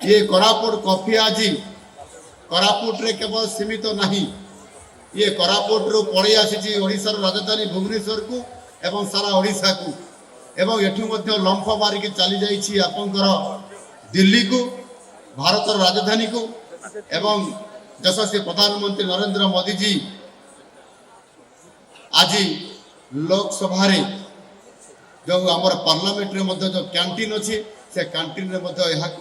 ये कोरापुट कॉफी आज कोरापुट रे केवल सीमित नहीं, ये कोरापुट रु पड़े आसी ओडिशार राजधानी भुवनेश्वर को एवं सारा ओडिशा को एवं एठू मध्य लंफ मारिक चली जाइए आपंकर दिल्ली को भारत राजधानी को एवं यशस्वी प्रधानमंत्री नरेंद्र मोदी जी आज लोकसभा जो आमर पार्लियामेंट रे जो कैंटीन अच्छी से कैंटीन रे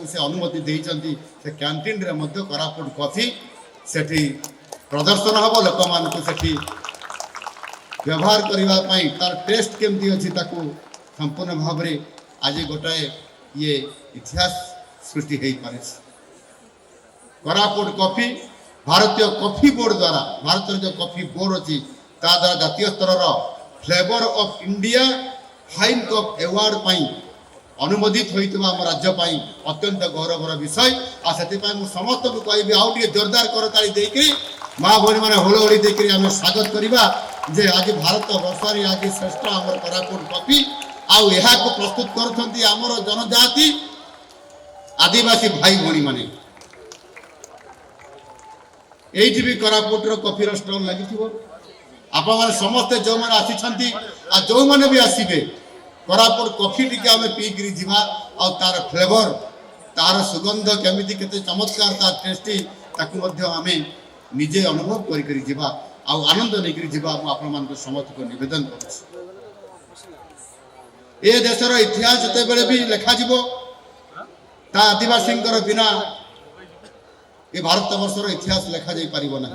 से अनुमति देइचंती से कैंटीन रे कोरापुट कॉफी सेठी प्रदर्शन हम लोक मान सेठी व्यवहार करने तार टेस्ट केमती अच्छी ताकू संपूर्ण भाव में आज गोटाए ये इतिहास सृष्टि हो पारे। कोरापुट कॉफी भारतीय कॉफी बोर्ड द्वारा भारत जो कॉफी बोर्ड अच्छी द्वारा जातीय स्तर flavour of India fine cup award पाई अनुमोदित होता आम राज्य अत्यंत गौरवर विषय आ से समस्त को कहि आउ टे जोरदार करताली देकरी माँ भौणी मैंने होलोड़ी देकरी आम स्वागत करवा जे आज भारत वर्ष आज श्रेष्ठ आम कोरापुट कॉफी आउ यहाँ को प्रस्तुत करुँच आमर जनजाति आदिवासी भाई भौणी माने एठी भी कोरापुट कॉफी स्टॉल लगी आप समस्ते जो मैंने आसी जो मैंने भी आसबे कोरापुट कॉफी टी आम पीकरी जीवा आ तार फ्लेवर तार सुगंध केमिति केते चमत्कार तार टेस्टी ताकू आम निजे अनुभव करी आनंद नहीं जीवा आपण समस्त को निवेदन कर ए देशर इतिहास जो भी लेखा आदिवासी बिना ये भारत वर्षर इतिहास लेखा जा पार ना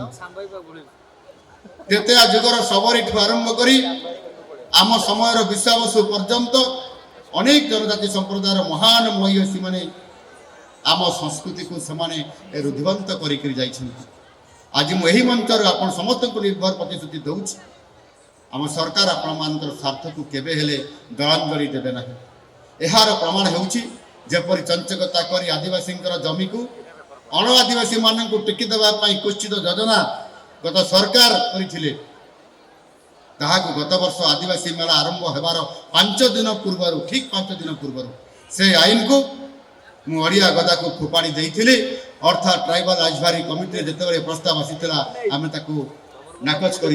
तेते जुगर सबरी आरंभ कर आम समय विश्वाबसु पर्यंत अनेक जनजाति संप्रदायर महान महिषी माने आम संस्कृति को सेमाने रुधिवंत कर आज मुझे मंचर आप समस्त को निर्भर प्रतिश्रुति दूँ आम सरकार आपण स्वार्थ को केबे हेले दलांजलि देवे ना यार प्रमाण होपरि चंचकता कर आदिवासी जमी को अण आदिवासी मान टेकी देवाई कुश्चित योजना गत सरकार करथिले ताहाकु गत वर्ष आदिवासी मेला आरंभ होबार 5 दिन पूर्व ठीक 5 दिन पूर्व से आईन को मुड़िया गदा को फोपाड़ी देइथिले अर्थात ट्राइबल राजभारी कमिटी जिते प्रस्ताव आसीला आम नाकच कर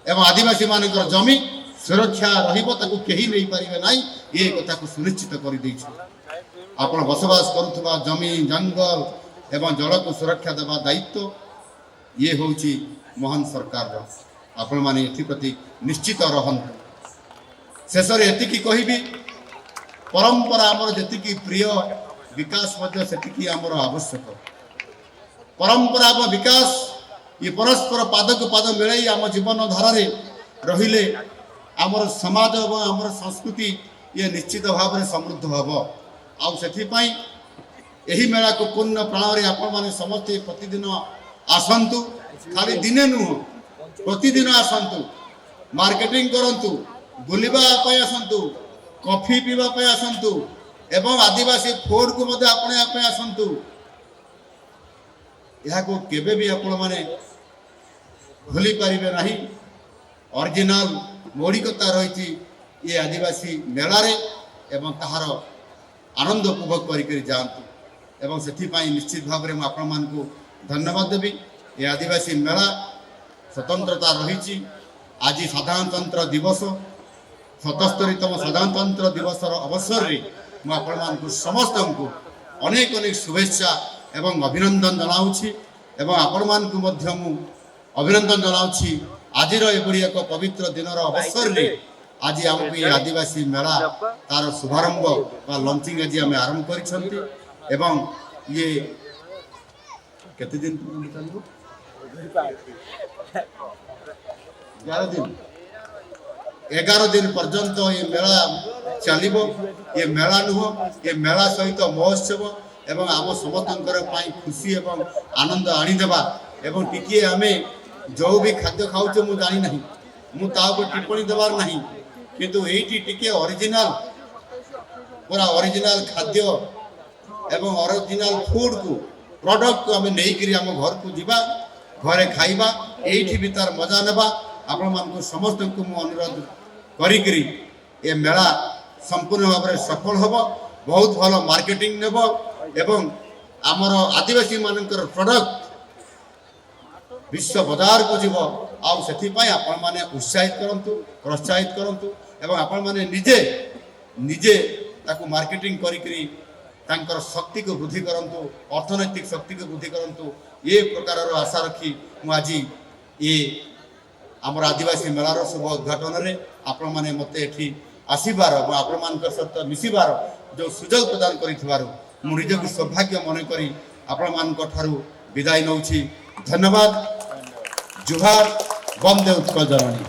एवं आदिवासी मान जमी सुरक्षा रही नहीं पारे ना ये कथा को सुनिश्चित कर बसवास करुवा जमी जंगल एवं जल को सुरक्षा देवा दायित्व ये हूँ महान सरकार आपण मैंने एप्रति निश्चित रहतु शेष एति कहबी परंपरा आमर जी प्रिय विकास से आमर आवश्यक परंपरा विकास ये परस्पर पाद को पाद मिलाई आम जीवन धारा रहिले आमर समाज और आमर संस्कृति ये निश्चित भाव में समृद्ध हम आही मेला को पूर्ण प्राण आपण मैंने समस्ते प्रतिदिन आसतु खाली दिने नुह प्रतिदिन आसतु मार्केटिंग करंतु बुलवा आसतु कॉफी पीवाई आसतु एवं आदिवासी फूड को अपने आसतु यहाँ को केबे भी आपण माने भूली पारिबे नहीं ओरिजिनल मौलिकता रही ये आदिवासी मेला रे एवं ताहार आनंद उपभोग कर जातु एवं से निश्चित भाव में आपण मान को धन्यवाद देवी ये आदिवासी मेला स्वतंत्रता रही आज साधारणतंत्र दिवस 77तम साधारणतंत्र दिवस अवसर में आपण समस्त को अनेक अनेक शुभेच्छा एवं अभिनंदन जनाऊँगी एवं आपण मान को अभिनंदन जनाऊँगी आज एभली एक पवित्र दिन अवसर में आज आमको ये आदिवासी मेला तार शुभारंभ बा लंचिंग आज आम आरंभ कर ये केते दिन चलो 11 दिन पर्यंत ये मेला चलो ये मेला नुह ये मेला सहित महोत्सव एवं आम समस्त खुशी एवं आनंद आनीदेवा एवं टिके आम जो भी खाद्य खाऊ मु जानी नहीं मुझे टिप्पणी देवार नहीं किंतु ये टिके ओरिजिनल पूरा ओरिजिनल खाद्य एवं ओरिजिनल फूड को प्रोडक्ट को आम नहीं आम घर को जीवा घरे खाइबा एठी भी तार मजा नेबा आपण मान समस्त को मु अनुरोध करी ये मेला संपूर्ण भाव में सफल हम बहुत भल मार्केटिंग नेब एवं आमर आदिवासी मानकर प्रोडक्ट विश्व बाजार को जीव आउ से आपण माने उत्साहित करंतु प्रोत्साहित करंतु एवं आपण माने निजे निजे ताकू मार्केटिंग करी तांकर शक्ति को वृद्धि करंतु अर्थनैतिक शक्ति को वृद्धि करंतु ये प्रकार आशा रखी मु आज ये आमर आदिवासी मेलार शुभ उद्घाटन रे आपण माने मते एठी आसीबार आपण मानकर सहित मिसिबार जो सुजोग प्रदान करिथिबार मु निजକୁ सौभाग्य मन करी आपण मानक ठारू विदाय नउछि। धन्यवाद। जुहार। वंदे उत्कल जननी।